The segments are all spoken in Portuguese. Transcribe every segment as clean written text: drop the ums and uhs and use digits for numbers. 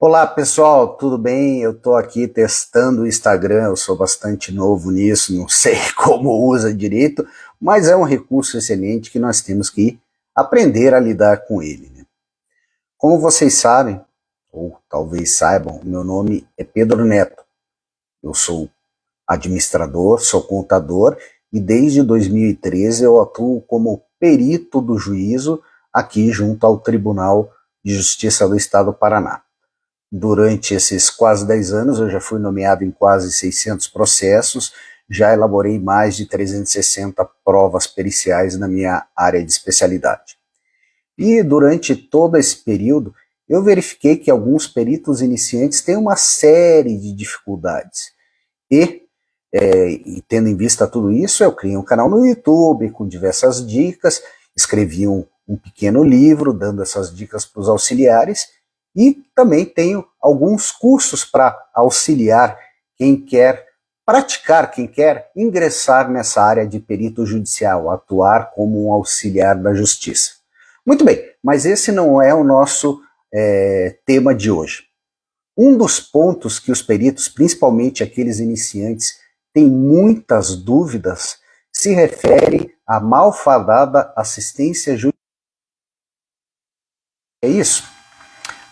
Olá pessoal, tudo bem? Eu estou aqui testando o Instagram, eu sou bastante novo nisso, não sei como usa direito, mas é um recurso excelente que nós temos que aprender a lidar com ele, né? Como vocês sabem, ou talvez saibam, meu nome é Pedro Neto. Eu sou administrador, sou contador e desde 2013 eu atuo como perito do juízo aqui junto ao Tribunal de Justiça do Estado do Paraná. Durante esses quase 10 anos, eu já fui nomeado em quase 600 processos, já elaborei mais de 360 provas periciais na minha área de especialidade. E durante todo esse período, eu verifiquei que alguns peritos iniciantes têm uma série de dificuldades. E tendo em vista tudo isso, eu criei um canal no YouTube com diversas dicas, escrevi um pequeno livro dando essas dicas para os auxiliares, e também tenho alguns cursos para auxiliar quem quer praticar, quem quer ingressar nessa área de perito judicial, atuar como um auxiliar da justiça. Muito bem, mas esse não é o nosso tema de hoje. Um dos pontos que os peritos, principalmente aqueles iniciantes, têm muitas dúvidas, se refere à malfadada assistência judicial. É isso?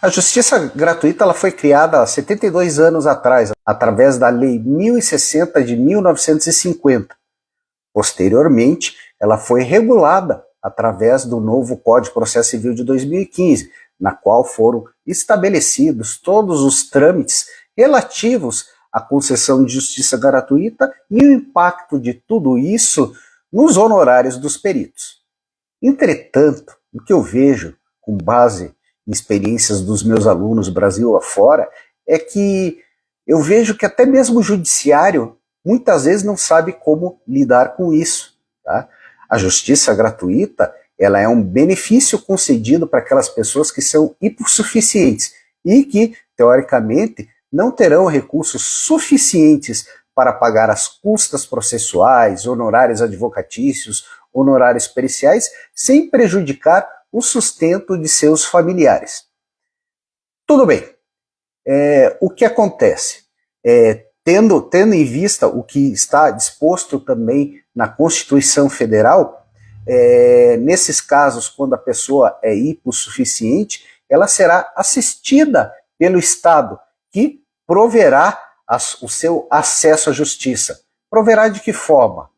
A justiça gratuita ela foi criada há 72 anos atrás, através da Lei 1060 de 1950. Posteriormente, ela foi regulada através do novo Código de Processo Civil de 2015, na qual foram estabelecidos todos os trâmites relativos à concessão de justiça gratuita e o impacto de tudo isso nos honorários dos peritos. Entretanto, o que eu vejo, com base experiências dos meus alunos Brasil afora, é que eu vejo que até mesmo o judiciário muitas vezes não sabe como lidar com isso. Tá? A justiça gratuita ela é um benefício concedido para aquelas pessoas que são hipossuficientes e que, teoricamente, não terão recursos suficientes para pagar as custas processuais, honorários advocatícios, honorários periciais, sem prejudicar o sustento de seus familiares. Tudo bem. O que acontece? Tendo em vista o que está disposto também na Constituição Federal, nesses casos, quando a pessoa é hipossuficiente, ela será assistida pelo Estado, que proverá o seu acesso à justiça. Proverá de que forma?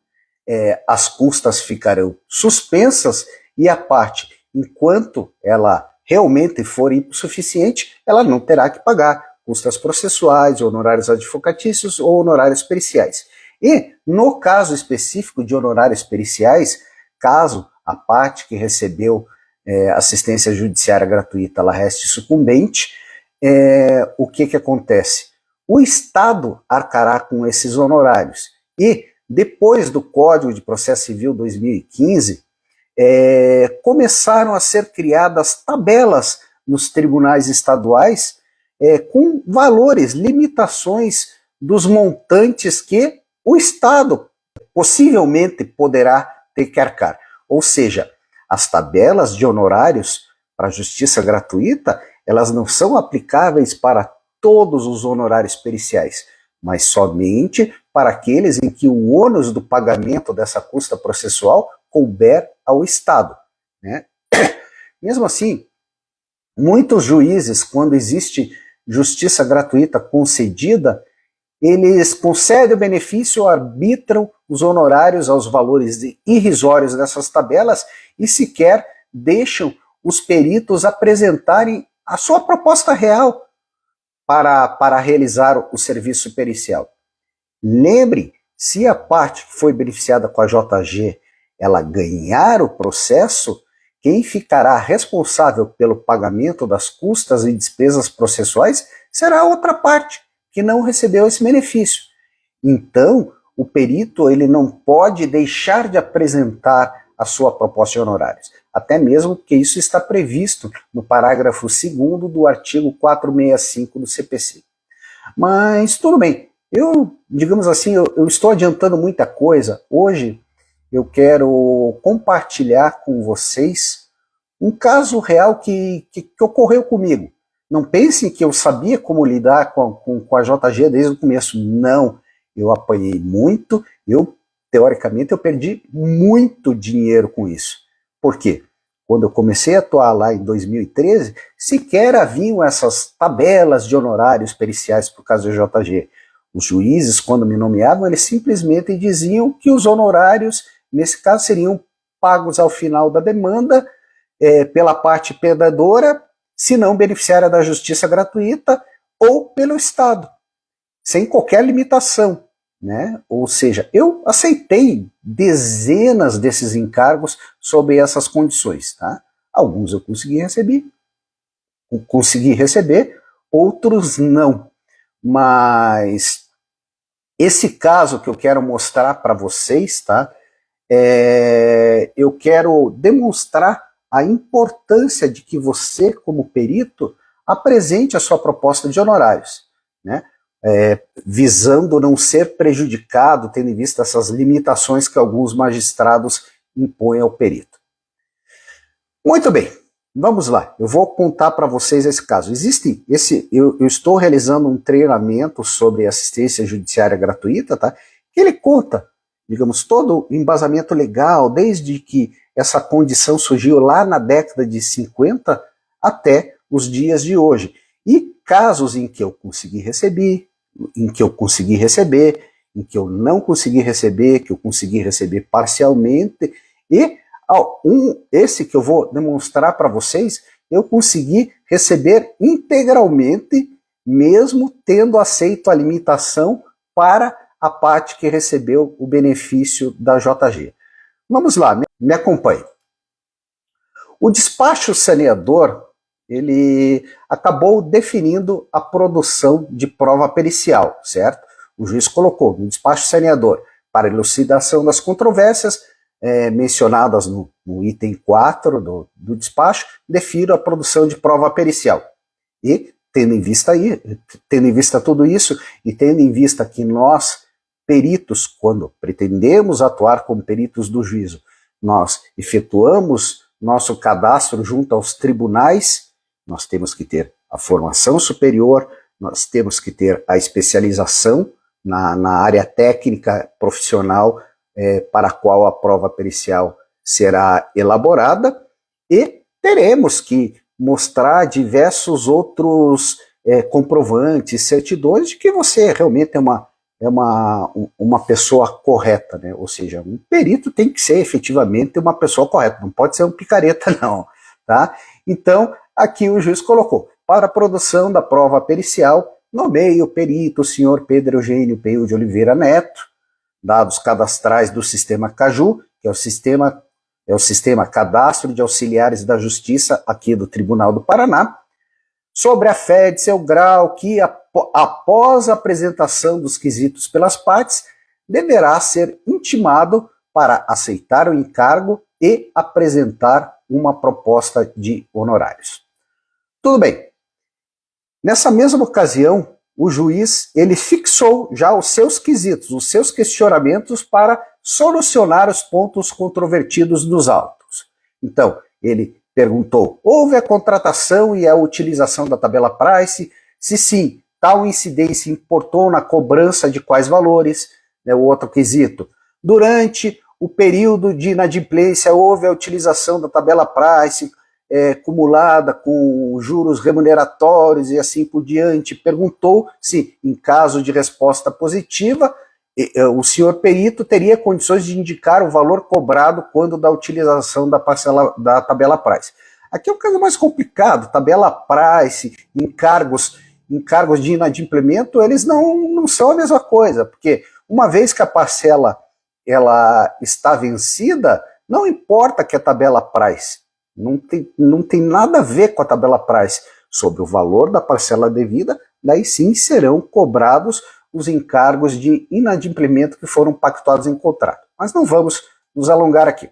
As custas ficarão suspensas e a parte enquanto ela realmente for hipossuficiente, ela não terá que pagar custas processuais, honorários advocatícios ou honorários periciais. E, no caso específico de honorários periciais, caso a parte que recebeu assistência judiciária gratuita ela reste sucumbente, o que acontece? O Estado arcará com esses honorários. E, depois do Código de Processo Civil 2015, começaram a ser criadas tabelas nos tribunais estaduais com valores, limitações dos montantes que o Estado possivelmente poderá ter que arcar. Ou seja, as tabelas de honorários para a justiça gratuita, elas não são aplicáveis para todos os honorários periciais, mas somente para aqueles em que o ônus do pagamento dessa custa processual couber ao Estado. Né? Mesmo assim, muitos juízes, quando existe justiça gratuita concedida, eles concedem o benefício, arbitram os honorários aos valores irrisórios dessas tabelas e sequer deixam os peritos apresentarem a sua proposta real para realizar o serviço pericial. Lembre, se a parte que foi beneficiada com a JG ela ganhar o processo, quem ficará responsável pelo pagamento das custas e despesas processuais será a outra parte, que não recebeu esse benefício. Então, o perito ele não pode deixar de apresentar a sua proposta de honorários, até mesmo porque isso está previsto no parágrafo 2º do artigo 465 do CPC. Mas tudo bem, digamos assim, eu estou adiantando muita coisa. Hoje eu quero compartilhar com vocês um caso real que ocorreu comigo. Não pensem que eu sabia como lidar com a JG desde o começo. Não, eu apanhei muito, teoricamente, eu perdi muito dinheiro com isso. Por quê? Quando eu comecei a atuar lá em 2013, sequer haviam essas tabelas de honorários periciais por causa do JG. Os juízes, quando me nomeavam, eles simplesmente diziam que os honorários, nesse caso, seriam pagos ao final da demanda, pela parte perdedora, se não beneficiária da justiça gratuita, ou pelo Estado, sem qualquer limitação, né? Ou seja, eu aceitei dezenas desses encargos sob essas condições, tá? Alguns eu consegui receber, outros não. Mas esse caso que eu quero mostrar para vocês, tá? Eu quero demonstrar a importância de que você, como perito, apresente a sua proposta de honorários, né? Visando não ser prejudicado, tendo em vista essas limitações que alguns magistrados impõem ao perito. Muito bem, vamos lá. Eu vou contar para vocês esse caso. Eu estou realizando um treinamento sobre assistência judiciária gratuita, tá? Que ele conta, digamos, todo o embasamento legal, desde que essa condição surgiu lá na década de 50 até os dias de hoje. E casos em que eu consegui receber, em que eu consegui receber, em que eu não consegui receber, que eu consegui receber parcialmente, e esse que eu vou demonstrar para vocês, eu consegui receber integralmente, mesmo tendo aceito a limitação para a parte que recebeu o benefício da JG. Vamos lá, me acompanhe. O despacho saneador, ele acabou definindo a produção de prova pericial, certo? O juiz colocou no despacho saneador, para elucidação das controvérsias mencionadas no item 4 do despacho, defiro a produção de prova pericial. E, tendo em vista tudo isso, e tendo em vista que nós, peritos, quando pretendemos atuar como peritos do juízo, nós efetuamos nosso cadastro junto aos tribunais, nós temos que ter a formação superior, nós temos que ter a especialização na área técnica profissional para a qual a prova pericial será elaborada, e teremos que mostrar diversos outros comprovantes, certidões de que você realmente é uma pessoa correta, né? Ou seja, um perito tem que ser efetivamente uma pessoa correta, não pode ser um picareta não, tá? Então, aqui o juiz colocou, para a produção da prova pericial, nomeie o perito, o senhor Pedro Eugênio Peio de Oliveira Neto, dados cadastrais do sistema CAJU, que é o sistema Cadastro de Auxiliares da Justiça aqui do Tribunal do Paraná, sobre a fé de seu grau que, após a apresentação dos quesitos pelas partes, deverá ser intimado para aceitar o encargo e apresentar uma proposta de honorários. Tudo bem. Nessa mesma ocasião, o juiz ele fixou já os seus quesitos, os seus questionamentos para solucionar os pontos controvertidos nos autos. Então, ele perguntou, houve a contratação e a utilização da tabela Price? Se sim, tal incidência importou na cobrança de quais valores? O outro quesito. Durante o período de inadimplência, houve a utilização da tabela Price acumulada com juros remuneratórios e assim por diante. Perguntou se, em caso de resposta positiva, o senhor perito teria condições de indicar o valor cobrado quando da utilização da tabela Price. Aqui é um caso mais complicado, tabela Price, encargos de inadimplemento, eles não são a mesma coisa, porque uma vez que a parcela ela está vencida, não importa que a tabela Price, não tem nada a ver com a tabela Price sobre o valor da parcela devida, daí sim serão cobrados os encargos de inadimplemento que foram pactuados em contrato. Mas não vamos nos alongar aqui. O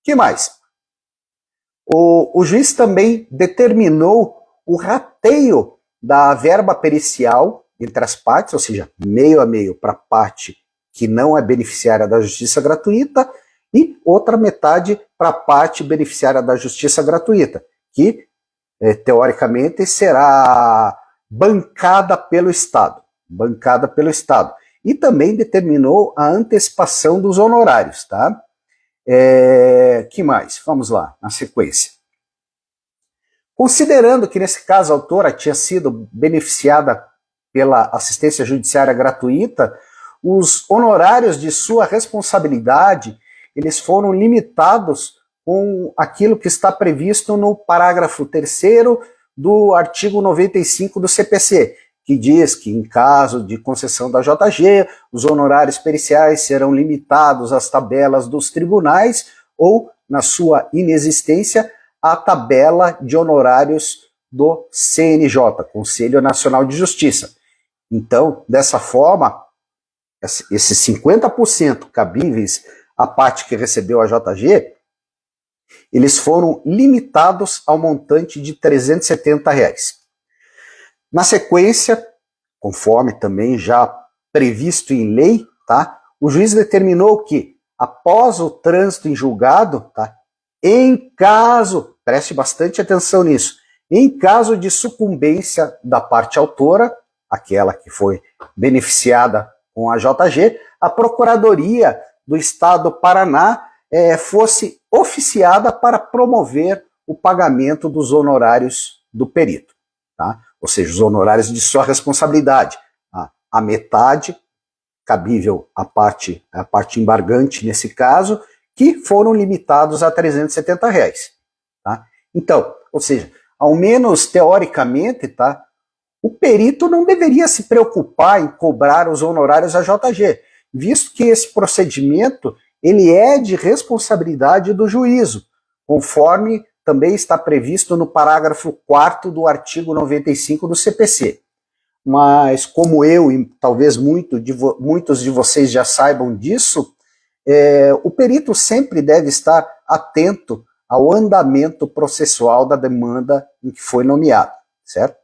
que mais? O juiz também determinou o rateio da verba pericial entre as partes, ou seja, meio a meio para a parte que não é beneficiária da justiça gratuita e outra metade para a parte beneficiária da justiça gratuita, que teoricamente, será bancada pelo Estado. Bancada pelo Estado. E também determinou a antecipação dos honorários, tá? Que mais? Vamos lá, na sequência. Considerando que, nesse caso, a autora tinha sido beneficiada pela assistência judiciária gratuita, os honorários de sua responsabilidade, eles foram limitados com aquilo que está previsto no parágrafo 3º do artigo 95 do CPC, que diz que, em caso de concessão da JG, os honorários periciais serão limitados às tabelas dos tribunais ou, na sua inexistência, à tabela de honorários do CNJ, Conselho Nacional de Justiça. Então, dessa forma, esses 50% cabíveis à parte que recebeu a JG, eles foram limitados ao montante de R$ 370. Na sequência, conforme também já previsto em lei, tá, o juiz determinou que, após o trânsito em julgado, tá, em caso, preste bastante atenção nisso, em caso de sucumbência da parte autora, aquela que foi beneficiada com a JG, a Procuradoria do Estado do Paraná fosse oficiada para promover o pagamento dos honorários do perito, tá? Ou seja, os honorários de sua responsabilidade. A metade, cabível à parte embargante nesse caso, que foram limitados a R$ 370. Tá? Então, ou seja, ao menos teoricamente, tá, o perito não deveria se preocupar em cobrar os honorários à JG, visto que esse procedimento ele é de responsabilidade do juízo, conforme também está previsto no parágrafo 4º do artigo 95 do CPC. Mas, como eu e talvez muitos de vocês já saibam disso, o perito sempre deve estar atento ao andamento processual da demanda em que foi nomeado, certo?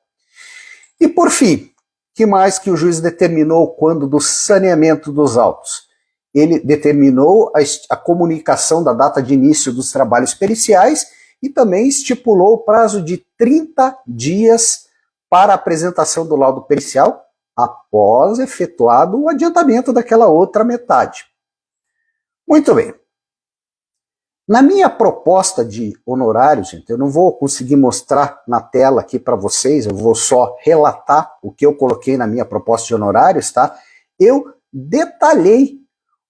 E, por fim, que mais que o juiz determinou quando do saneamento dos autos? Ele determinou a comunicação da data de início dos trabalhos periciais e também estipulou o prazo de 30 dias para a apresentação do laudo pericial após efetuado o adiantamento daquela outra metade. Muito bem. Na minha proposta de honorários, gente, eu não vou conseguir mostrar na tela aqui para vocês, eu vou só relatar o que eu coloquei na minha proposta de honorários, tá? Eu detalhei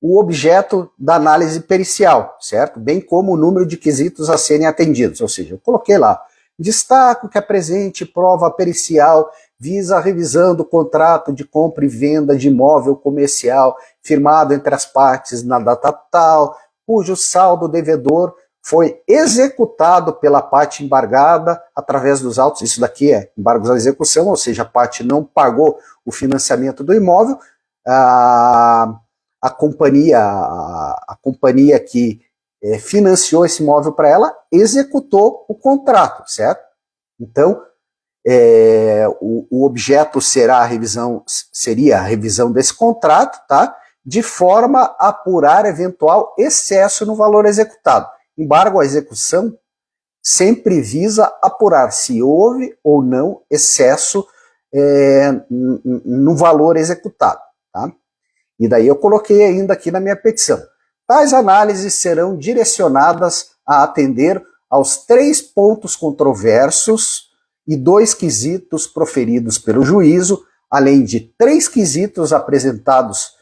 o objeto da análise pericial, certo? Bem como o número de quesitos a serem atendidos, ou seja, eu coloquei lá, destaco que a presente prova pericial visa a revisão do contrato de compra e venda de imóvel comercial firmado entre as partes na data tal, cujo saldo devedor foi executado pela parte embargada através dos autos. Isso daqui é embargos à execução, ou seja, a parte não pagou o financiamento do imóvel, a companhia que financiou esse imóvel para ela executou o contrato, certo? Então, o objeto seria a revisão desse contrato, tá? De forma a apurar eventual excesso no valor executado. Embargo à execução sempre visa apurar se houve ou não excesso no valor executado. Tá? E daí eu coloquei ainda aqui na minha petição. Tais análises serão direcionadas a atender aos 3 pontos controversos e 2 quesitos proferidos pelo juízo, além de 3 quesitos apresentados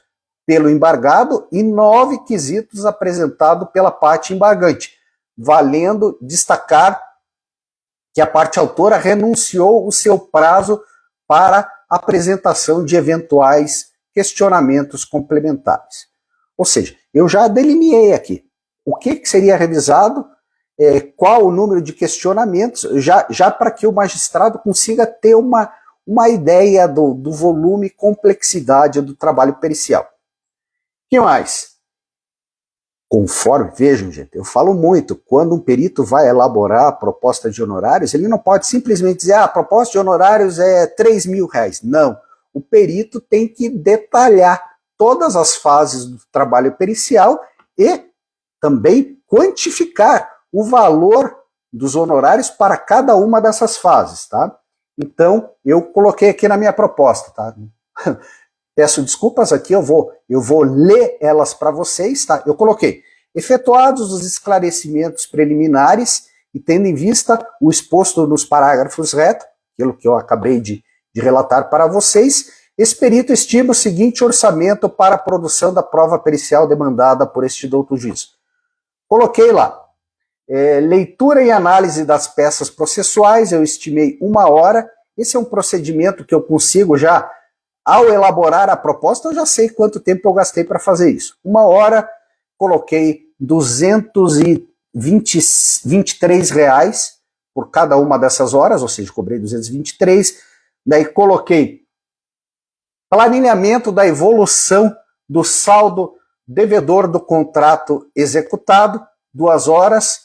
pelo embargado e 9 quesitos apresentados pela parte embargante, valendo destacar que a parte autora renunciou o seu prazo para apresentação de eventuais questionamentos complementares. Ou seja, eu já delineei aqui o que seria revisado, qual o número de questionamentos, já para que o magistrado consiga ter uma ideia do volume e complexidade do trabalho pericial. O que mais? Conforme, vejam, gente, eu falo muito, quando um perito vai elaborar a proposta de honorários, ele não pode simplesmente dizer, a proposta de honorários é R$3.000. Não, o perito tem que detalhar todas as fases do trabalho pericial e também quantificar o valor dos honorários para cada uma dessas fases, tá? Então, eu coloquei aqui na minha proposta, tá? Peço desculpas aqui, eu vou ler elas para vocês, tá? Eu coloquei: efetuados os esclarecimentos preliminares e tendo em vista o exposto nos parágrafos retos, aquilo que eu acabei de relatar para vocês, esse perito estima o seguinte orçamento para a produção da prova pericial demandada por este douto juiz. Coloquei lá: leitura e análise das peças processuais, eu estimei 1 hora. Esse é um procedimento que eu consigo já, ao elaborar a proposta, eu já sei quanto tempo eu gastei para fazer isso. 1 hora, coloquei R$223 por cada uma dessas horas, ou seja, cobrei 223. Daí coloquei planilhamento da evolução do saldo devedor do contrato executado, 2 horas,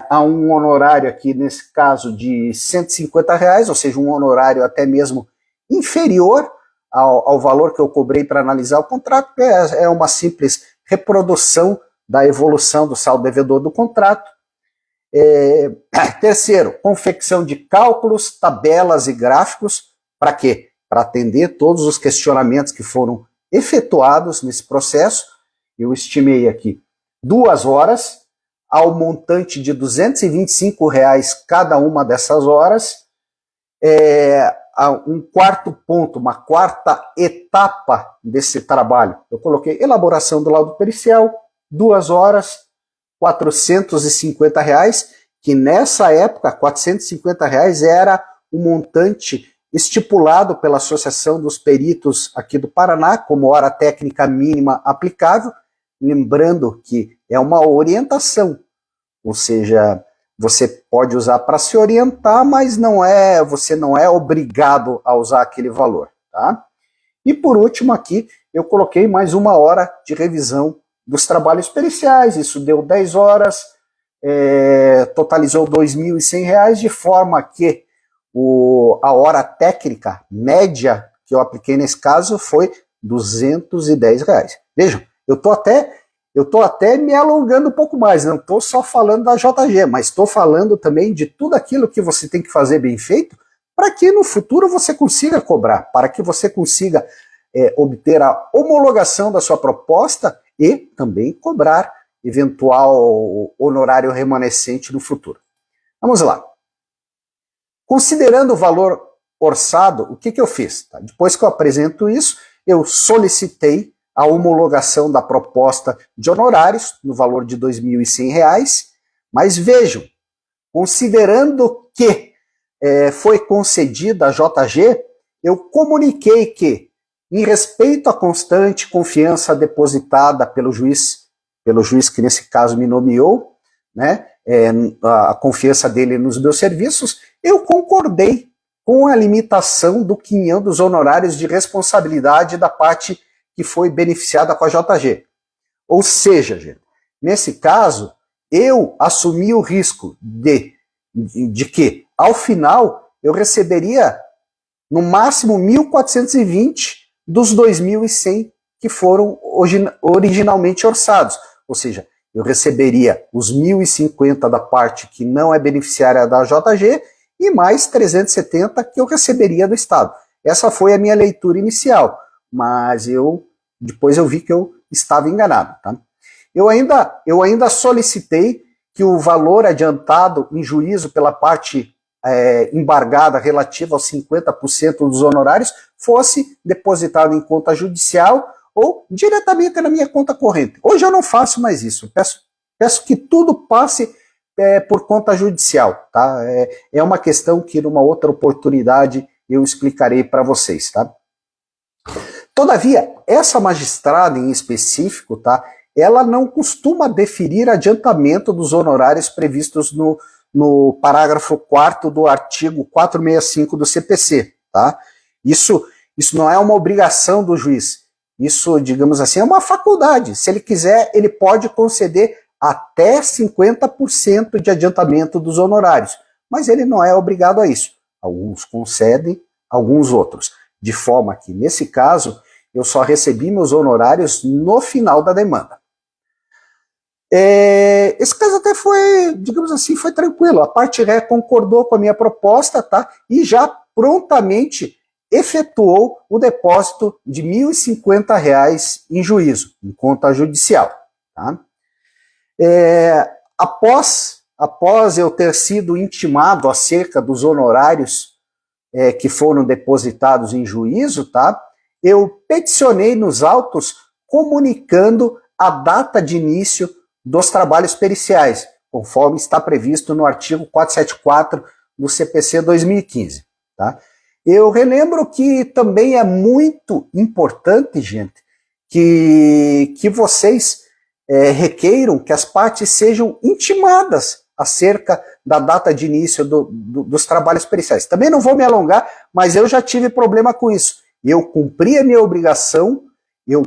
a um honorário aqui, nesse caso, de R$150, ou seja, um honorário até mesmo inferior ao valor que eu cobrei para analisar o contrato, é uma simples reprodução da evolução do saldo devedor do contrato. Terceiro, confecção de cálculos, tabelas e gráficos. Para quê? Para atender todos os questionamentos que foram efetuados nesse processo. Eu estimei aqui 2 horas, ao montante de R$225 cada uma dessas horas. Um quarto ponto, uma quarta etapa desse trabalho, eu coloquei elaboração do laudo pericial, 2 horas, R$450, que nessa época, R$450 era o montante estipulado pela Associação dos Peritos aqui do Paraná, como hora técnica mínima aplicável, lembrando que é uma orientação, ou seja, você pode usar para se orientar, mas você não é obrigado a usar aquele valor, tá? E por último aqui, eu coloquei mais 1 hora de revisão dos trabalhos periciais, isso deu 10 horas, totalizou R$2.100, de forma que a hora técnica média que eu apliquei nesse caso foi R$210. Vejam, eu tô até me alongando um pouco mais, não estou só falando da JG, mas estou falando também de tudo aquilo que você tem que fazer bem feito para que no futuro você consiga cobrar, para que você consiga obter a homologação da sua proposta e também cobrar eventual honorário remanescente no futuro. Vamos lá. Considerando o valor orçado, o que eu fiz? Tá? Depois que eu apresento isso, eu solicitei a homologação da proposta de honorários no valor de R$2.100, mas vejam, considerando que foi concedida a JG, eu comuniquei que, em respeito à constante confiança depositada pelo juiz que nesse caso me nomeou, né, a confiança dele nos meus serviços, eu concordei com a limitação do quinhão dos honorários de responsabilidade da parte que foi beneficiada com a JG. Ou seja, gente, nesse caso, eu assumi o risco de que, ao final, eu receberia no máximo 1.420 dos 2.100 que foram originalmente orçados. Ou seja, eu receberia os 1.050 da parte que não é beneficiária da JG e mais 370 que eu receberia do Estado. Essa foi a minha leitura inicial, mas depois eu vi que eu estava enganado. Tá? Eu ainda solicitei que o valor adiantado em juízo pela parte embargada relativa aos 50% dos honorários fosse depositado em conta judicial ou diretamente na minha conta corrente. Hoje eu não faço mais isso. Peço que tudo passe por conta judicial. Tá? É uma questão que numa outra oportunidade eu explicarei para vocês. Tá? Todavia, essa magistrada em específico, tá, ela não costuma deferir adiantamento dos honorários previstos no parágrafo 4º do artigo 465 do CPC. Tá? Isso não é uma obrigação do juiz. Isso, digamos assim, é uma faculdade. Se ele quiser, ele pode conceder até 50% de adiantamento dos honorários. Mas ele não é obrigado a isso. Alguns concedem, alguns outros. De forma que, nesse caso, eu só recebi meus honorários no final da demanda. Esse caso até foi, digamos assim, foi tranquilo. A parte ré concordou com a minha proposta, tá? E já prontamente efetuou o depósito de R$ 1.050 em juízo, em conta judicial. Tá? Após eu ter sido intimado acerca dos honorários que foram depositados em juízo, tá? Eu peticionei nos autos comunicando a data de início dos trabalhos periciais, conforme está previsto no artigo 474 do CPC 2015. Tá? Eu relembro que também é muito importante, gente, que vocês requeiram que as partes sejam intimadas acerca da data de início dos trabalhos periciais. Também não vou me alongar, mas eu já tive problema com isso. Eu cumpri a minha obrigação, eu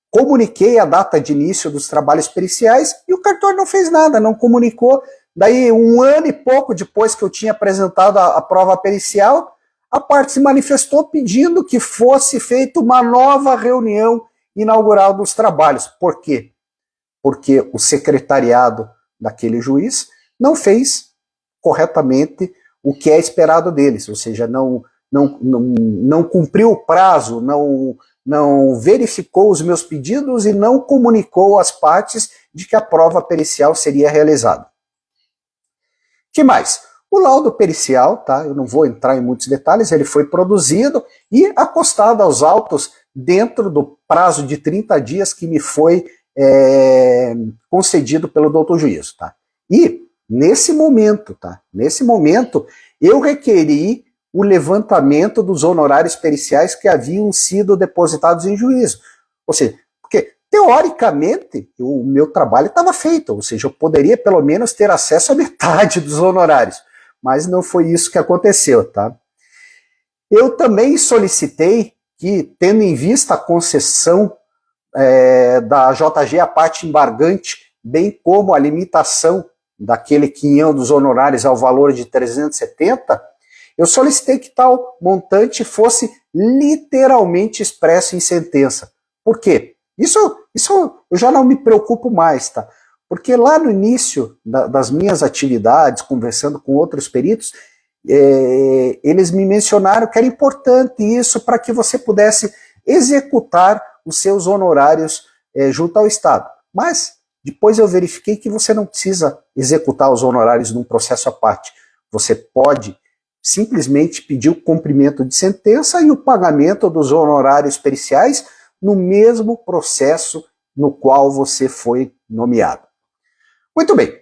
comuniquei a data de início dos trabalhos periciais e o cartório não fez nada, não comunicou. Daí, 1 ano e pouco depois que eu tinha apresentado a prova pericial, a parte se manifestou pedindo que fosse feita uma nova reunião inaugural dos trabalhos. Por quê? Porque o secretariado daquele juiz não fez corretamente o que é esperado deles, ou seja, não cumpriu o prazo, não verificou os meus pedidos e não comunicou às partes de que a prova pericial seria realizada. Que mais? O laudo pericial, tá? Eu não vou entrar em muitos detalhes, ele foi produzido e apostado aos autos dentro do prazo de 30 dias que me foi concedido pelo doutor juízo, tá? E nesse momento, eu requeri o levantamento dos honorários periciais que haviam sido depositados em juízo. Ou seja, porque teoricamente o meu trabalho estava feito, ou seja, eu poderia pelo menos ter acesso à metade dos honorários, mas não foi isso que aconteceu, tá? Eu também solicitei que, tendo em vista a concessão da JG à parte embargante, bem como a limitação daquele quinhão dos honorários ao valor de 370, eu solicitei que tal montante fosse literalmente expresso em sentença. Por quê? Isso eu já não me preocupo mais, tá? Porque lá no início das minhas atividades, conversando com outros peritos, eles me mencionaram que era importante isso para que você pudesse executar os seus honorários junto ao Estado. Mas depois eu verifiquei que você não precisa executar os honorários num processo à parte. Você pode simplesmente pedir o cumprimento de sentença e o pagamento dos honorários periciais no mesmo processo no qual você foi nomeado. Muito bem.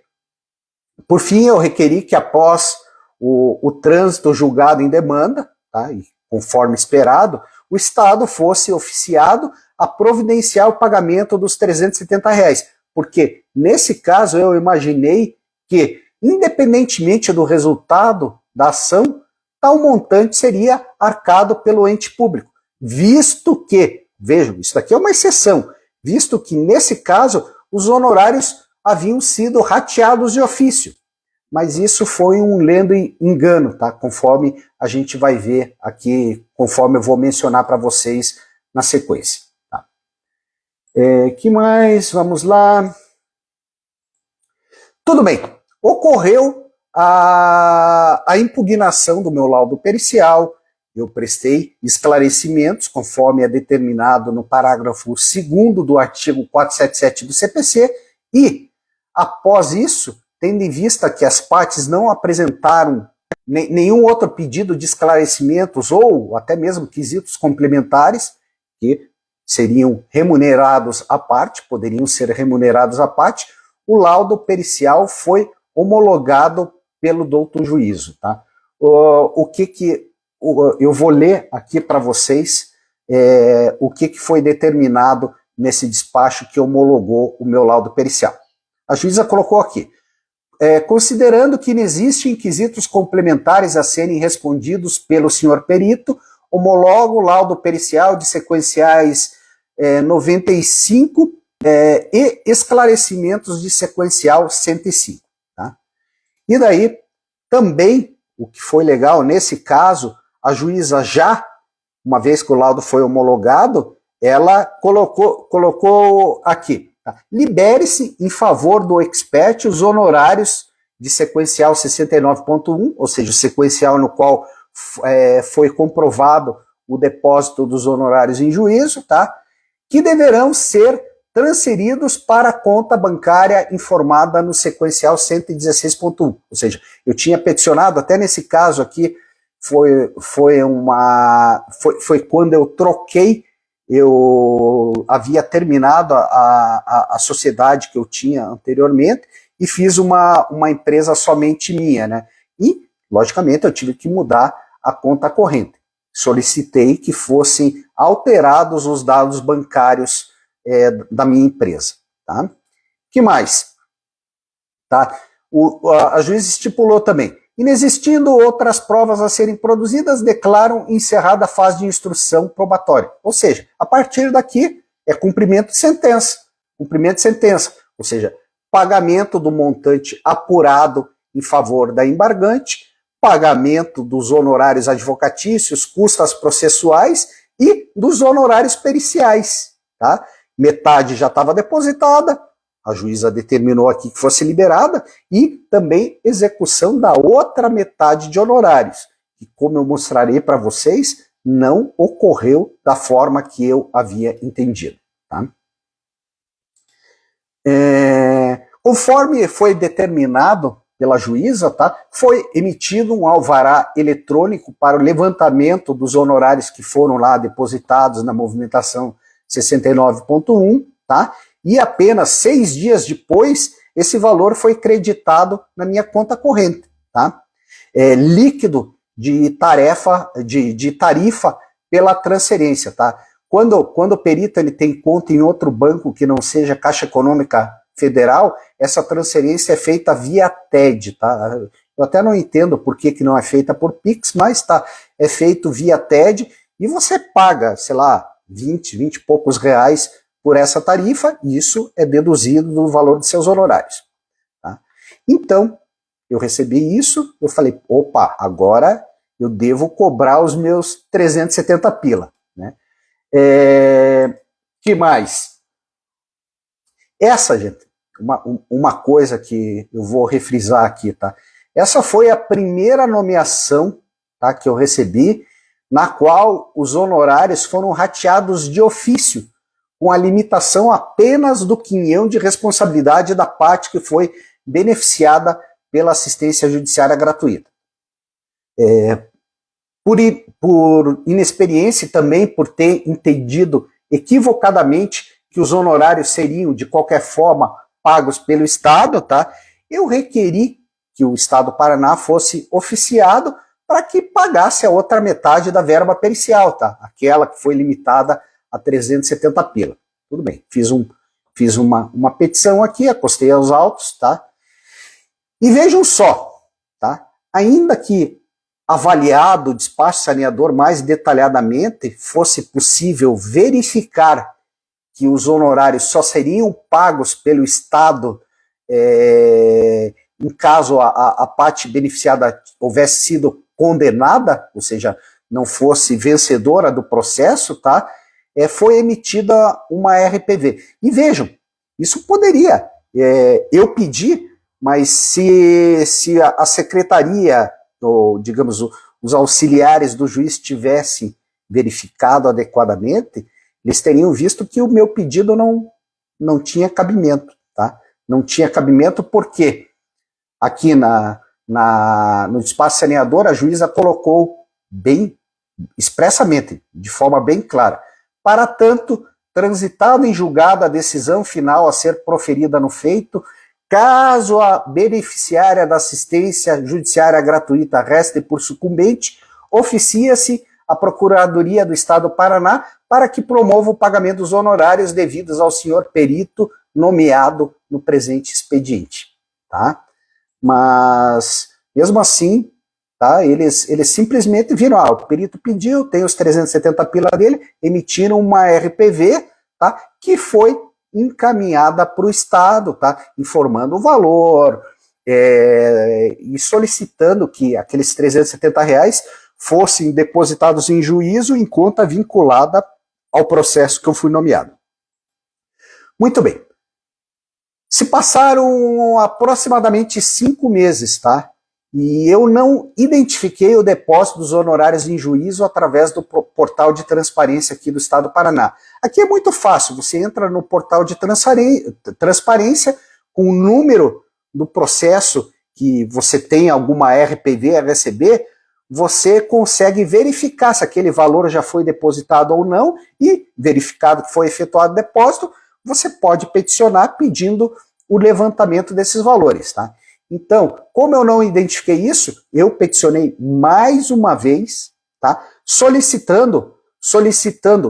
Por fim, eu requeri que após o trânsito julgado em demanda, tá, e conforme esperado, o Estado fosse oficiado a providenciar o pagamento dos R$370, porque nesse caso eu imaginei que, independentemente do resultado da ação, tal montante seria arcado pelo ente público, visto que, vejam, isso daqui é uma exceção, visto que nesse caso os honorários haviam sido rateados de ofício. Mas isso foi um lendo engano, tá? Conforme a gente vai ver aqui, conforme eu vou mencionar para vocês na sequência. Tá? Que mais? Vamos lá. Tudo bem. Ocorreu a impugnação do meu laudo pericial, eu prestei esclarecimentos, conforme é determinado no parágrafo 2º do artigo 477 do CPC, e, após isso, tendo em vista que as partes não apresentaram nenhum outro pedido de esclarecimentos ou até mesmo quesitos complementares, que seriam remunerados à parte, poderiam ser remunerados à parte, o laudo pericial foi homologado pelo doutor juízo. Tá? Eu vou ler aqui para vocês o que foi determinado nesse despacho que homologou o meu laudo pericial. A juíza colocou aqui: considerando que não existem quesitos complementares a serem respondidos pelo senhor perito, homologo o laudo pericial de sequenciais 95 e esclarecimentos de sequencial 105. Tá? E daí, também, o que foi legal, nesse caso, a juíza já, uma vez que o laudo foi homologado, ela colocou aqui: Tá? Libere-se em favor do expert os honorários de sequencial 69.1, ou seja, o sequencial no qual foi comprovado o depósito dos honorários em juízo, tá? Que deverão ser transferidos para a conta bancária informada no sequencial 116.1. Ou seja, eu tinha peticionado, até nesse caso aqui, foi quando eu troquei, eu havia terminado a sociedade que eu tinha anteriormente e fiz uma empresa somente minha, né? E, logicamente, eu tive que mudar a conta corrente. Solicitei que fossem alterados os dados bancários da minha empresa. Tá? Que mais? Tá? A juíza estipulou também: inexistindo outras provas a serem produzidas, declaram encerrada a fase de instrução probatória. Ou seja, a partir daqui é cumprimento de sentença. Cumprimento de sentença. Ou seja, pagamento do montante apurado em favor da embargante, pagamento dos honorários advocatícios, custas processuais e dos honorários periciais. Tá? Metade já estava depositada, a juíza determinou aqui que fosse liberada, e também execução da outra metade de honorários, que, como eu mostrarei para vocês, não ocorreu da forma que eu havia entendido. Tá? Conforme foi determinado pela juíza, tá, foi emitido um alvará eletrônico para o levantamento dos honorários que foram lá depositados na movimentação 69.1, tá? E apenas 6 dias depois, esse valor foi creditado na minha conta corrente, tá? Líquido de tarifa pela transferência, tá? Quando o perito ele tem conta em outro banco que não seja Caixa Econômica Federal, essa transferência é feita via TED, tá? Eu até não entendo por que não é feita por Pix, mas tá, é feito via TED e você paga, sei lá, 20 e poucos reais por essa tarifa, e isso é deduzido do valor de seus honorários. Tá? Então, eu recebi isso, eu falei, opa, agora eu devo cobrar os meus 370 pila. Né? Que mais? Essa, gente, uma coisa que eu vou refrisar aqui, tá? Essa foi a primeira nomeação, tá, que eu recebi, na qual os honorários foram rateados de ofício, com a limitação apenas do quinhão de responsabilidade da parte que foi beneficiada pela assistência judiciária gratuita. Por inexperiência e também por ter entendido equivocadamente que os honorários seriam, de qualquer forma, pagos pelo Estado, tá? Eu requeri que o Estado do Paraná fosse oficiado para que pagasse a outra metade da verba pericial, tá? Aquela que foi limitada a 370 pila. Tudo bem, fiz uma petição aqui, acostei aos autos, tá? E vejam só, tá? Ainda que avaliado o despacho saneador mais detalhadamente, fosse possível verificar que os honorários só seriam pagos pelo Estado em caso a parte beneficiada houvesse sido condenada, ou seja, não fosse vencedora do processo, tá? Foi emitida uma RPV. E vejam, isso poderia, eu pedi, mas se a secretaria, ou digamos, os auxiliares do juiz tivessem verificado adequadamente, eles teriam visto que o meu pedido não tinha cabimento, tá? Não tinha cabimento porque aqui no despacho saneador a juíza colocou bem expressamente, de forma bem clara: para tanto, transitada em julgado a decisão final a ser proferida no feito, caso a beneficiária da assistência judiciária gratuita reste por sucumbente, oficia-se a Procuradoria do Estado do Paraná para que promova o pagamento dos honorários devidos ao senhor perito nomeado no presente expediente. Tá? Mas, mesmo assim, tá, eles simplesmente viram, o perito pediu, tem os 370 pila dele, emitiram uma RPV, tá, que foi encaminhada para o Estado, tá, informando o valor e solicitando que aqueles 370 reais fossem depositados em juízo em conta vinculada ao processo que eu fui nomeado. Muito bem. Se passaram aproximadamente 5 meses, tá? E eu não identifiquei o depósito dos honorários em juízo através do portal de transparência aqui do Estado do Paraná. Aqui é muito fácil, você entra no portal de transparência com o número do processo que você tem alguma RPV a receber, você consegue verificar se aquele valor já foi depositado ou não, e verificado que foi efetuado o depósito, você pode peticionar pedindo o levantamento desses valores, tá? Então, como eu não identifiquei isso, eu peticionei mais uma vez, tá? Solicitando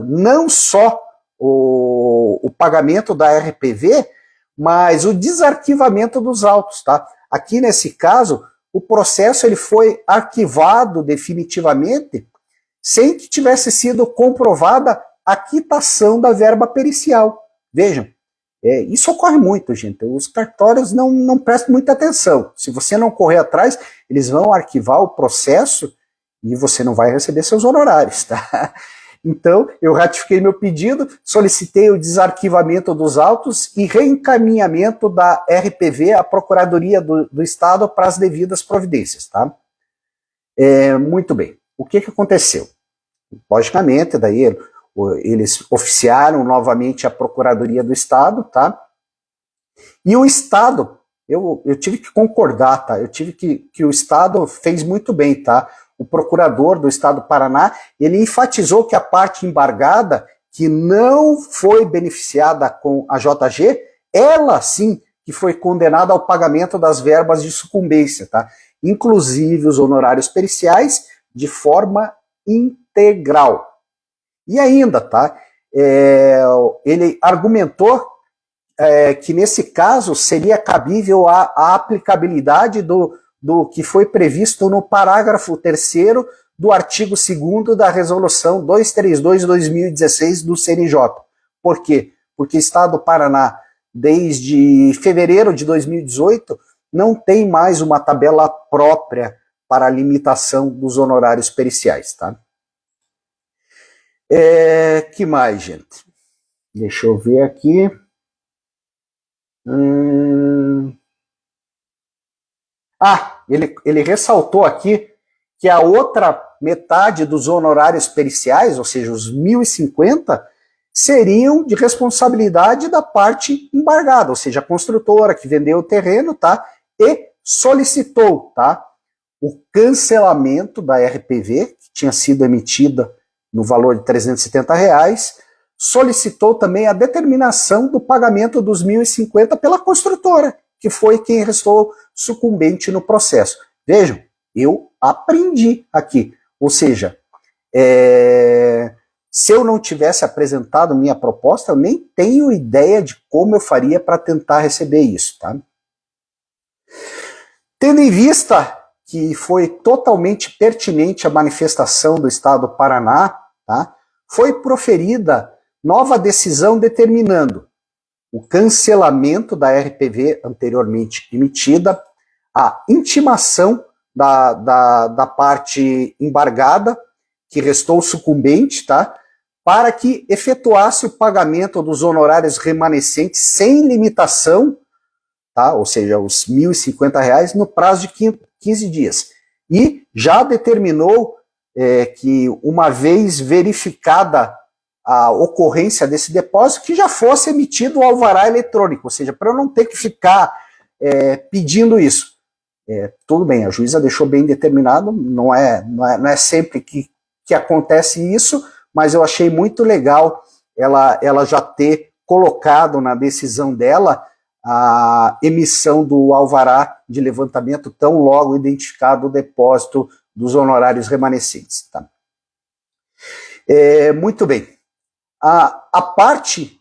não só o pagamento da RPV, mas o desarquivamento dos autos, tá? Aqui nesse caso, o processo ele foi arquivado definitivamente sem que tivesse sido comprovada a quitação da verba pericial. Vejam, isso ocorre muito, gente. Os cartórios não prestam muita atenção. Se você não correr atrás, eles vão arquivar o processo e você não vai receber seus honorários, tá? Então, eu ratifiquei meu pedido, solicitei o desarquivamento dos autos e reencaminhamento da RPV à Procuradoria do Estado para as devidas providências, tá? Muito bem. O que aconteceu? Logicamente, daí eles oficiaram novamente a Procuradoria do Estado, tá? E o Estado, eu tive que concordar, tá? Eu tive que o Estado fez muito bem, tá? O procurador do Estado do Paraná, ele enfatizou que a parte embargada, que não foi beneficiada com a JG, ela sim que foi condenada ao pagamento das verbas de sucumbência, tá? Inclusive os honorários periciais, de forma integral. E ainda, tá? Ele argumentou que nesse caso seria cabível a aplicabilidade do que foi previsto no parágrafo 3º do artigo 2º da Resolução 232/2016 do CNJ. Por quê? Porque o Estado do Paraná, desde fevereiro de 2018, não tem mais uma tabela própria para a limitação dos honorários periciais, tá? Que mais, gente? Deixa eu ver aqui. Ele ressaltou aqui que a outra metade dos honorários periciais, ou seja, os 1.050, seriam de responsabilidade da parte embargada, ou seja, a construtora que vendeu o terreno, tá? E solicitou, tá? O cancelamento da RPV, que tinha sido emitida no valor de R$370, solicitou também a determinação do pagamento dos 1.050 pela construtora, que foi quem restou sucumbente no processo. Vejam, eu aprendi aqui. Ou seja, se eu não tivesse apresentado minha proposta, eu nem tenho ideia de como eu faria para tentar receber isso, tá? Tendo em vista que foi totalmente pertinente a manifestação do Estado do Paraná, tá? Foi proferida nova decisão determinando o cancelamento da RPV anteriormente emitida, a intimação da parte embargada, que restou sucumbente, tá? Para que efetuasse o pagamento dos honorários remanescentes sem limitação, tá? Ou seja, os R$1.050 no prazo de 15 dias. E já determinou que, uma vez verificada a ocorrência desse depósito, que já fosse emitido o alvará eletrônico, ou seja, para eu não ter que ficar pedindo isso. Tudo bem, a juíza deixou bem determinado, não é sempre que acontece isso, mas eu achei muito legal ela já ter colocado na decisão dela a emissão do alvará de levantamento tão logo identificado o depósito dos honorários remanescentes. Tá? Muito bem. A parte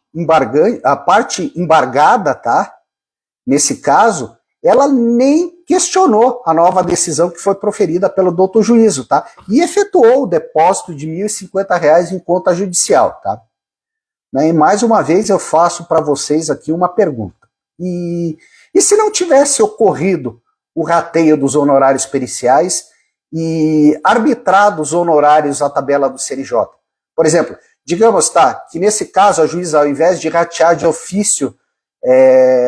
embargada, tá? Nesse caso, ela nem questionou a nova decisão que foi proferida pelo doutor juízo, tá? E efetuou o depósito de R$1.050 em conta judicial, tá? E mais uma vez eu faço para vocês aqui uma pergunta. E se não tivesse ocorrido o rateio dos honorários periciais e arbitrado os honorários à tabela do CNJ? Por exemplo, digamos, tá, que nesse caso a juíza, ao invés de ratear de ofício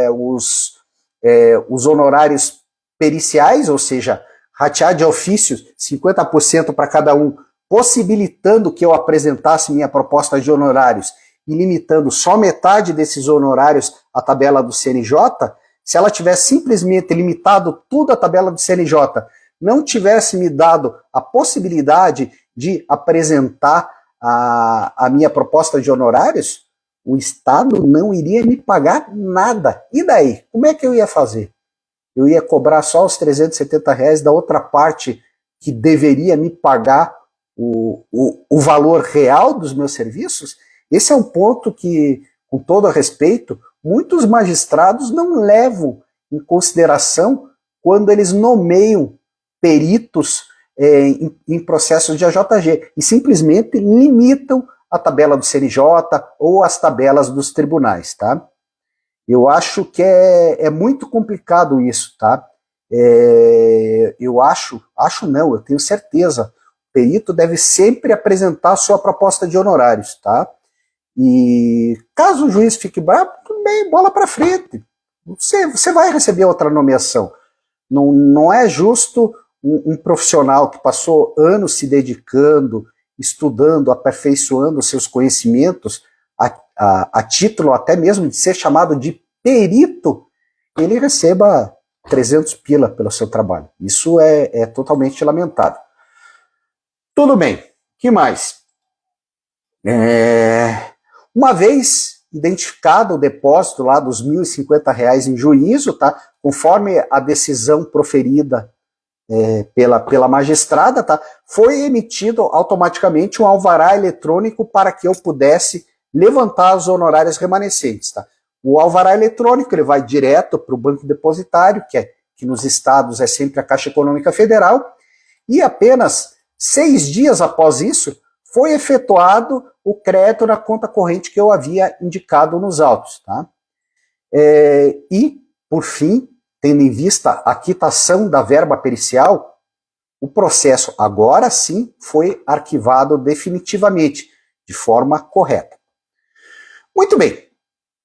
os honorários periciais, ou seja, ratear de ofícios 50% para cada um, possibilitando que eu apresentasse minha proposta de honorários e limitando só metade desses honorários à tabela do CNJ, se ela tivesse simplesmente limitado tudo à tabela do CNJ, não tivesse me dado a possibilidade de apresentar a minha proposta de honorários, o Estado não iria me pagar nada. E daí? Como é que eu ia fazer? Eu ia cobrar só os R$370 da outra parte que deveria me pagar o valor real dos meus serviços? Esse é um ponto que, com todo respeito, muitos magistrados não levam em consideração quando eles nomeiam peritos em processos de AJG e simplesmente limitam a tabela do CNJ ou as tabelas dos tribunais, tá? Eu acho que é muito complicado isso, tá? Eu tenho certeza, o perito deve sempre apresentar a sua proposta de honorários, tá? E caso o juiz fique bravo, tudo bem, bola para frente. Você vai receber outra nomeação. Não é justo um profissional que passou anos se dedicando, estudando, aperfeiçoando seus conhecimentos, a título até mesmo de ser chamado de perito, ele receba 300 pila pelo seu trabalho. Isso é totalmente lamentável. Tudo bem, que mais? Uma vez identificado o depósito lá dos R$1.050 em juízo, tá? Conforme a decisão proferida pela magistrada, tá? Foi emitido automaticamente um alvará eletrônico para que eu pudesse levantar os honorários remanescentes. Tá? O alvará eletrônico ele vai direto para o banco depositário, que nos estados é sempre a Caixa Econômica Federal, e apenas 6 dias após isso foi efetuado o crédito na conta corrente que eu havia indicado nos autos. Tá? E, por fim, tendo em vista a quitação da verba pericial, o processo agora sim foi arquivado definitivamente, de forma correta. Muito bem.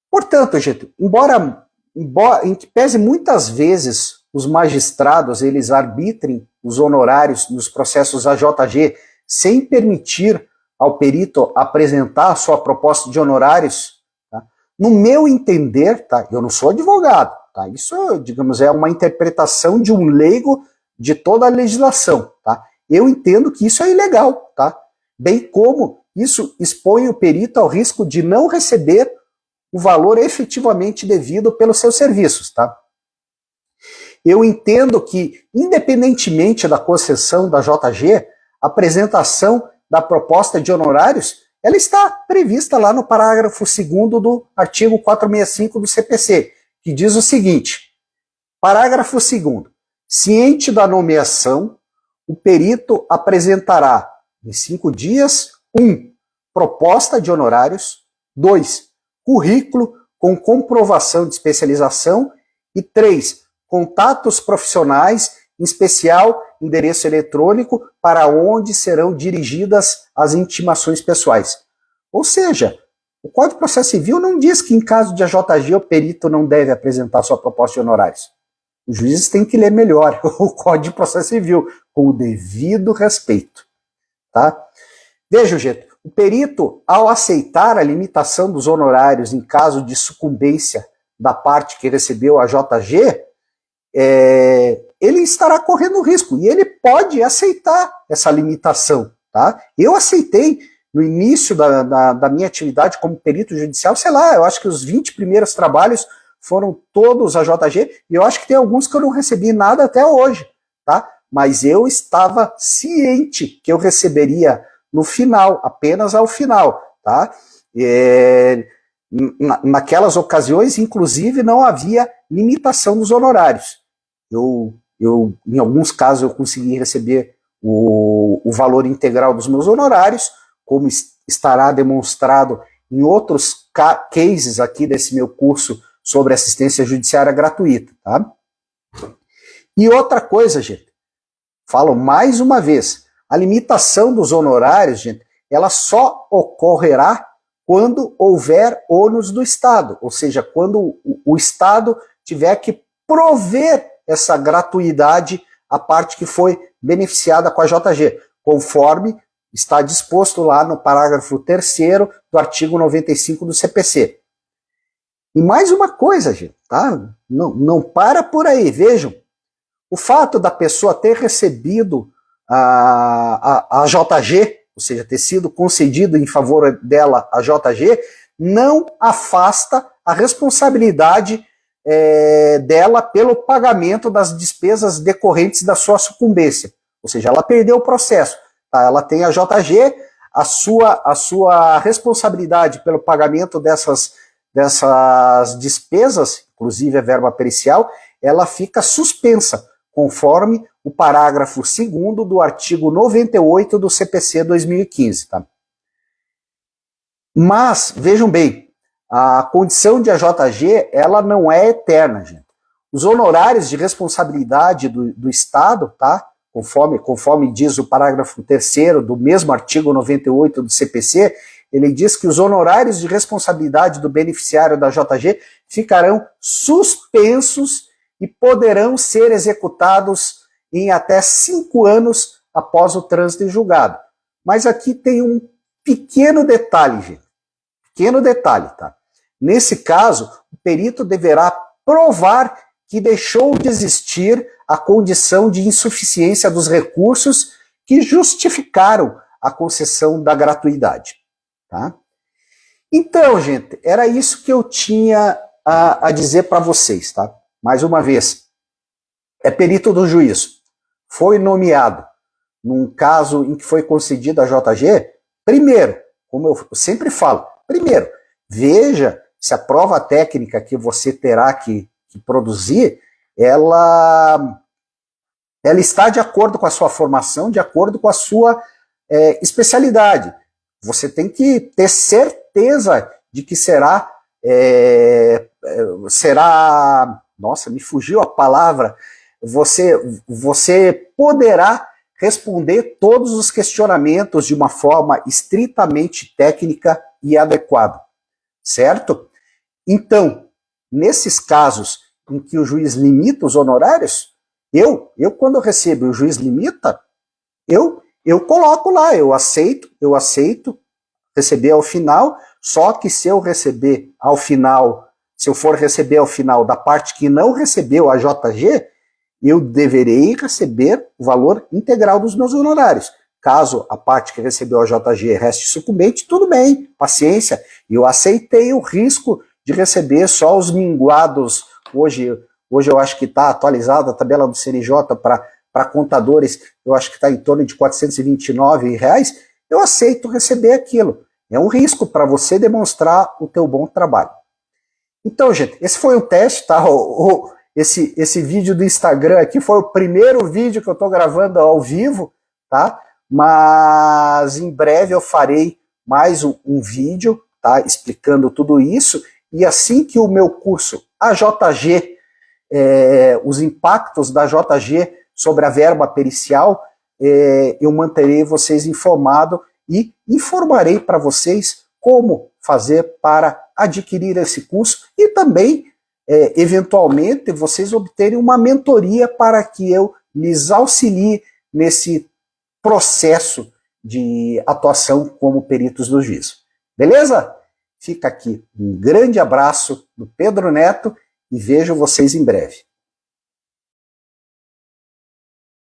Portanto, gente, embora em que pese muitas vezes os magistrados eles arbitrem os honorários nos processos AJG sem permitir ao perito apresentar a sua proposta de honorários, tá? No meu entender, tá? Eu não sou advogado, tá? Isso, digamos, é uma interpretação de um leigo de toda a legislação, tá? Eu entendo que isso é ilegal, tá? Bem como isso expõe o perito ao risco de não receber o valor efetivamente devido pelos seus serviços, tá? Eu entendo que, independentemente da concessão da JG, a apresentação da proposta de honorários, ela está prevista lá no parágrafo 2º do artigo 465 do CPC, que diz o seguinte: parágrafo 2º. Ciente da nomeação, o perito apresentará em 5 dias 1. Proposta de honorários, 2. Currículo com comprovação de especialização e 3. Contatos profissionais, em especial endereço eletrônico para onde serão dirigidas as intimações pessoais. Ou seja, o Código de Processo Civil não diz que em caso de AJG o perito não deve apresentar sua proposta de honorários. Os juízes têm que ler melhor o Código de Processo Civil, com o devido respeito. Tá? Veja, gente, o perito, ao aceitar a limitação dos honorários em caso de sucumbência da parte que recebeu a JG, ele estará correndo risco e ele pode aceitar essa limitação. Tá? Eu aceitei no início da minha atividade como perito judicial, sei lá, eu acho que os 20 primeiros trabalhos foram todos a JG, e eu acho que tem alguns que eu não recebi nada até hoje, tá? Mas eu estava ciente que eu receberia no final, apenas ao final, tá? Naquelas ocasiões, inclusive, não havia limitação dos honorários. Em alguns casos, eu consegui receber o valor integral dos meus honorários, como estará demonstrado em outros cases aqui desse meu curso sobre assistência judiciária gratuita, tá? E outra coisa, gente, falo mais uma vez, a limitação dos honorários, gente, ela só ocorrerá quando houver ônus do Estado, ou seja, quando o Estado tiver que prover essa gratuidade à parte que foi beneficiada com a JG, conforme está disposto lá no parágrafo 3º do artigo 95 do CPC. E mais uma coisa, gente, tá? Não para por aí, vejam. O fato da pessoa ter recebido a JG, ou seja, ter sido concedido em favor dela a JG, não afasta a responsabilidade dela pelo pagamento das despesas decorrentes da sua sucumbência. Ou seja, ela perdeu o processo. Tá? Ela tem a JG, a sua responsabilidade pelo pagamento dessas despesas, inclusive a verba pericial, ela fica suspensa, conforme o parágrafo 2º do artigo 98 do CPC 2015. Tá? Mas, vejam bem, a condição de AJG, ela não é eterna, gente. Os honorários de responsabilidade do Estado, tá? Conforme diz o parágrafo 3º do mesmo artigo 98 do CPC, ele diz que os honorários de responsabilidade do beneficiário da JG ficarão suspensos e poderão ser executados em até 5 anos após o trânsito em julgado. Mas aqui tem um pequeno detalhe, gente. Pequeno detalhe, tá? Nesse caso, o perito deverá provar que deixou de existir a condição de insuficiência dos recursos que justificaram a concessão da gratuidade. Tá? Então, gente, era isso que eu tinha a dizer para vocês. Tá? Mais uma vez, é perito do juízo. Foi nomeado num caso em que foi concedida a JG, primeiro, como eu sempre falo, primeiro, veja se a prova técnica que você terá que produzir, ela está de acordo com a sua formação, de acordo com a sua especialidade. Você tem que ter certeza de que será, nossa, me fugiu a palavra, você poderá responder todos os questionamentos de uma forma estritamente técnica e adequada, certo? Então, nesses casos em que o juiz limita os honorários, eu quando eu recebo e o juiz limita, eu coloco lá, eu aceito receber ao final, só que se eu receber ao final, se eu for receber ao final da parte que não recebeu a JG, eu deverei receber o valor integral dos meus honorários. Caso a parte que recebeu a JG reste sucumbente, tudo bem, paciência. Eu aceitei o risco de receber só os minguados. Hoje eu acho que está atualizada a tabela do CNJ para contadores, eu acho que está em torno de R$429. Eu aceito receber aquilo. É um risco para você demonstrar o teu bom trabalho. Então, gente, esse foi um teste, tá? Esse vídeo do Instagram aqui foi o primeiro vídeo que eu estou gravando ao vivo, tá? Mas em breve eu farei mais um vídeo, tá? Explicando tudo isso. E assim que o meu curso AJG, os impactos da JG sobre a verba pericial, eu manterei vocês informados e informarei para vocês como fazer para adquirir esse curso e também, eventualmente, vocês obterem uma mentoria para que eu lhes auxilie nesse processo de atuação como peritos do juízo. Beleza? Fica aqui um grande abraço do Pedro Neto e vejo vocês em breve.